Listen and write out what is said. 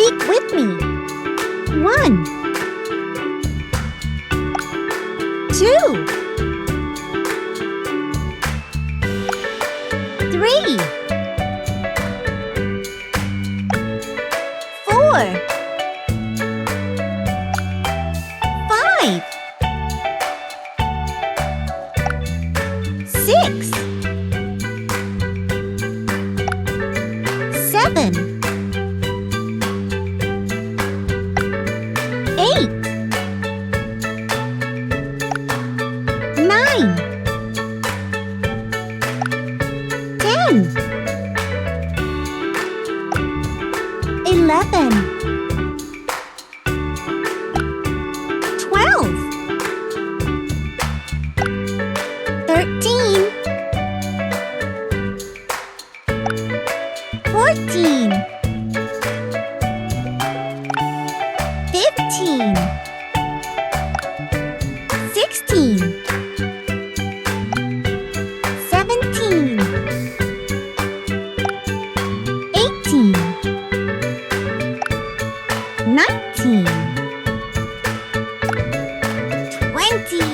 Speak with me. 1, 2, 3, 4, 5, 6, 7, 8, 9, 10, 11, 12, 13, 14, 15, 16, 17, 18, 19, 20.